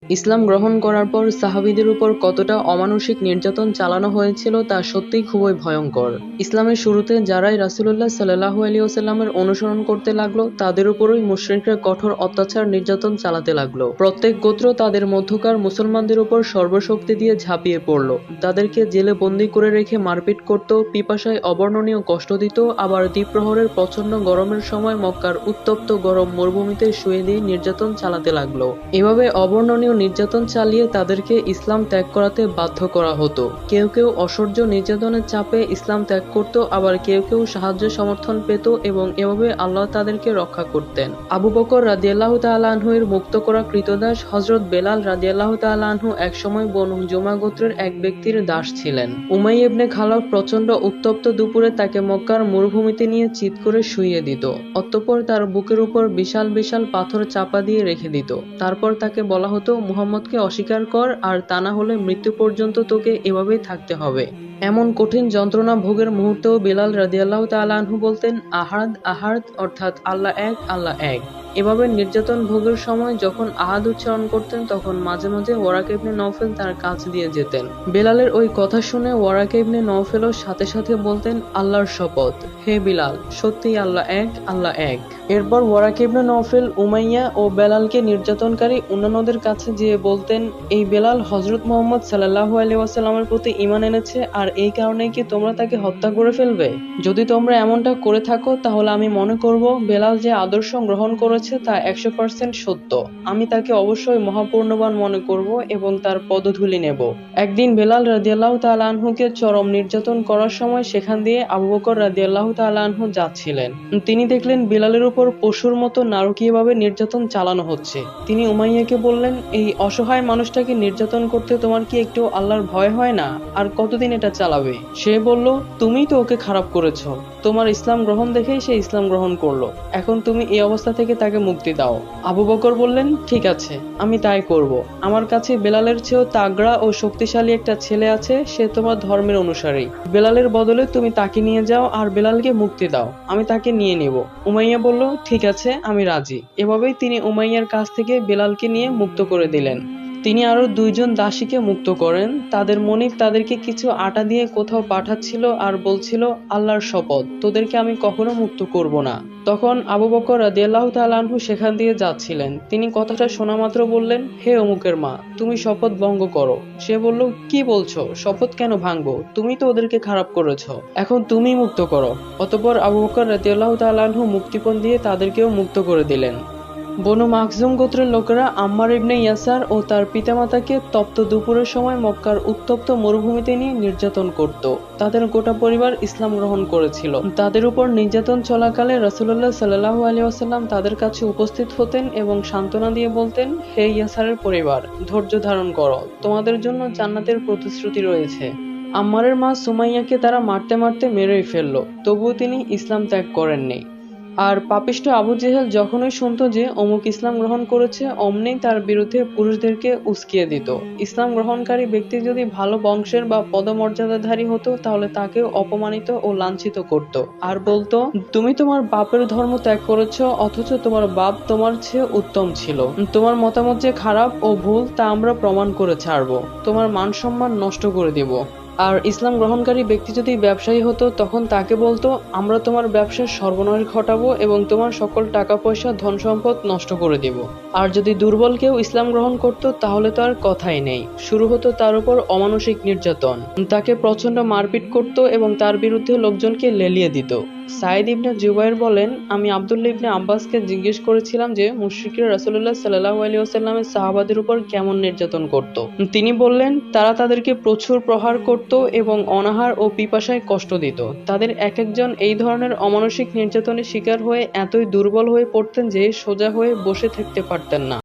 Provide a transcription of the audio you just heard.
ইসলাম গ্রহণ করার পর সাহাবীদের উপর কতটা অমানুষিক নির্যাতন চালানো হয়েছিল তা সত্যিই খুবই ভয়ঙ্কর। ইসলামের শুরুতে যারাই রাসূলুল্লাহ সাল্লাল্লাহু আলাইহি ওয়াসাল্লামের অনুসরণ করতে লাগলো তাদের উপরই মুশরিকরা কঠোর অত্যাচার নির্যাতন চালাতে লাগলো। প্রত্যেক গোত্র তাদের মধ্যকার মুসলমানদের উপর সর্বশক্তি দিয়ে ঝাঁপিয়ে পড়ল। তাদেরকে জেলে বন্দী করে রেখে মারপিট করত, পিপাসায় অবর্ণনীয় কষ্ট দিত, আবার দ্বিপ্রহরের প্রচন্ড গরমের সময় মক্কার উত্তপ্ত গরম মরুভূমিতে শুয়ে দিয়ে নির্যাতন চালাতে লাগলো। এভাবে অবর্ণনীয় নির্যাতন চালিয়ে তাদেরকে ইসলাম ত্যাগ করাতে বাধ্য করা হতো। কেউ কেউ অসহ্য নির্যাতনের চাপে ইসলাম ত্যাগ করত, আবার কেউ কেউ সাহায্য সমর্থন পেত এবং এভাবে আল্লাহ তাদেরকে রক্ষা করতেন। আবু বকর রাদিয়াল্লাহু তাআলা আনহু এর মুক্ত করা কৃতদাস হযরত বেলাল রাদিয়াল্লাহু তাআলা আনহু একসময় বনু জুমা গোত্রের এক ব্যক্তির দাস ছিলেন। উমাইয়া ইবনে খালফ প্রচন্ড উত্তপ্ত দুপুরে তাকে মক্কার মরুভূমিতে নিয়ে চিৎ করে শুইয়ে দিত। অতঃপর তার বুকের উপর বিশাল বিশাল পাথর চাপা দিয়ে রেখে দিত। তারপর তাকে বলা হতো, মুহাম্মদকে অস্বীকার কর, আর তা না হলে মৃত্যু পর্যন্ত তোকে এভাবেই থাকতে হবে। এমন কঠিন যন্ত্রণা ভোগের মুহূর্তেও বেলাল রাদিয়াল্লাহু তাআলা আনহু বলতেন, আহাদ আহাদ, অর্থাৎ আল্লাহ এক, আল্লাহ এক। এভাবে নির্যাতন ভোগের সময় যখন আহাদ উচ্চারণ করতেন তখন মাঝে মাঝে ওয়ারাকা ইবনে নওফেল তার কাছ দিয়ে যেতেন। বেলালের ওই কথা শুনে ওয়ারাকা ইবনে নওফেলও সাথে সাথে বলতেন, আল্লাহর শপথ, হে বিলাল, সত্যিই আল্লাহ এক, আল্লাহ এক। এরপর ওয়ারাকা ইবনে নওফেল উমাইয়া ও বেলালকে নির্যাতনকারী অন্যান্যদের কাছে যেয়ে বলতেন, এই বেলাল হযরত মুহাম্মদ সাল্লাল্লাহু আলাইহি ওয়াসাল্লামের প্রতি ঈমান এনেছে, আর এই কারণেই কি তোমরা তাকে হত্যা করে ফেলবে? যদি তোমরা এমনটা করে থাকো তাহলে আমি মনে করব বেলাল যে আদর্শ গ্রহণ করেছে তা 100% সত্য। আমি তাকে অবশ্যই মহাপূর্ণবান মনে করব এবং তার পদধূলি নেব। একদিন বেলাল রাদিয়াল্লাহু তাআলা আনহুকে চরম নির্যাতন করার সময় সেখান দিয়ে আবু বকর রাদিয়াল্লাহু তাআলা আনহু যাচ্ছিলেন। তিনি দেখলেন বেলালের উপর পশুর মতো নারকীয়ভাবে নির্যাতন চালানো হচ্ছে। তিনি উমাইয়াকে বললেন, এই অসহায় মানুষটাকে নির্যাতন করতে তোমার কি একটু আল্লাহর ভয় হয় না? আর কতদিন এটা চালাবে? সে বলল, তুমিই তো ওকে খারাপ করেছো। তোমার ইসলাম গ্রহণ দেখেই সে ইসলাম গ্রহণ করলো। এখন তুমি এই অবস্থা থেকে তাকে মুক্তি দাও। আবু বকর বললেন, ঠিক আছে, আমি তাই করব। আমার কাছে বেলালের চেয়েও তাগড়া ও শক্তিশালী একটা ছেলে আছে, সে তোমার ধর্মের অনুসারী। বেলালের বদলে তুমি তাকে নিয়ে যাও আর বেলালকে মুক্তি দাও, আমি তাকে নিয়ে নেব। উমাইয়া বলল, ঠিক আছে, আমি রাজি। এভাবেই তিনি উমাইয়ার কাছ থেকে বেলালকে নিয়ে মুক্ত করে দিলেন। তিনি আরো 2 জন দাসীকে মুক্ত করেন। তাদের মনিব তাদেরকে কিছু আটা দিয়ে কোথাও পাঠাচ্ছিল আর বলছিল, আল্লাহর শপথ, তোদেরকে আমি কখনো মুক্ত করব না। তখন আবু বকর রাদিয়াল্লাহু তাআলা আনহু সেখান দিয়ে যাচ্ছিলেন। তিনি কথাটা শোনা মাত্র বললেন, হে অমুকের মা, তুমি শপথ ভঙ্গ করো। সে বলল, কি বলছো? শপথ কেন ভাঙবো? তুমি তো ওদেরকে খারাপ করেছো, এখন তুমি মুক্ত করো। অতঃপর আবু বকর রাদিয়াল্লাহু তাআলা আনহু মুক্তিপণ দিয়ে তাদেরকেও মুক্ত করে দিলেন। বনু মাখজুম গোত্রের লোকেরা আম্মার ইবনে ইয়াসার ও তার পিতামাতাকে তপ্ত দুপুরের সময় মক্কার উত্তপ্ত মরুভূমিতে নিয়ে নির্যাতন করত। তাদের গোটা পরিবার ইসলাম গ্রহণ করেছিল। তাদের উপর নির্যাতন চলাকালে রাসূলুল্লাহ সাল্লাল্লাহু আলাইহি ওয়াসাল্লাম তাদের কাছে উপস্থিত হতেন এবং সান্ত্বনা দিয়ে বলতেন, হে ইয়াসারের পরিবার, ধৈর্য ধারণ করো, তোমাদের জন্য জান্নাতের প্রতিশ্রুতি রয়েছে। আম্মারের মা সুমাইয়াকে তারা মারতে মারতে মেরেই ফেলল, তবুও তিনি ইসলাম ত্যাগ করেননি। আর পাপিষ্ঠ আবু জেহেল যখনই শুনত যে অমুক ইসলাম গ্রহণ করেছে, অমনি তার বিরুদ্ধে পুরুষদেরকে উস্কিয়ে দিত। ইসলাম গ্রহণকারী ব্যক্তি যদি ভালো বংশের বা পদমর্যাদাধারী হতো তাহলে তাকেও অপমানিত ও লাঞ্ছিত করত, আর বলতো, তুমি তোমার বাপের ধর্ম ত্যাগ করেছ, অথচ তোমার বাপ তোমার চেয়ে উত্তম ছিল। তোমার মতামত যে খারাপ ও ভুল তা আমরা প্রমাণ করে ছাড়বো, তোমার মান সম্মান নষ্ট করে দিব। আর ইসলাম গ্রহণকারী ব্যক্তি যদি ব্যবসায়ী হতো তখন তাকে বলতো, আমরা তোমার ব্যবসার সর্বনাশ ঘটাবো এবং তোমার সকল টাকা পয়সা ধন সম্পদ নষ্ট করে দিব। আর যদি দুর্বল কেউ ইসলাম গ্রহণ করত তাহলে তো আর কথাই নেই, শুরু হতো তার উপর অমানসিক নির্যাতন। তাকে প্রচন্ড মারপিট করত এবং তার বিরুদ্ধে লোকজনকে লেলিয়ে দিত। সাঈদ ইবনে জুবাইর বলেন, আমি আব্দুল্লাহ ইবনে আব্বাসকে জিজ্ঞেস করেছিলাম যে মুশরিকরা রাসূলুল্লাহ সাল্লাল্লাহু আলাইহি ওয়াসাল্লামের সাহাবাদের উপর কেমন নির্যাতন করত। তিনি বললেন, তারা তাদেরকে প্রচুর প্রহার করত এবং অনাহার ও পিপাসায় কষ্ট দিত। তাদের এক একজন এই ধরনের অমানসিক নির্যাতনের শিকার হয়ে এতই দুর্বল হয়ে পড়তেন যে সোজা হয়ে বসে থাকতে পারতেন না।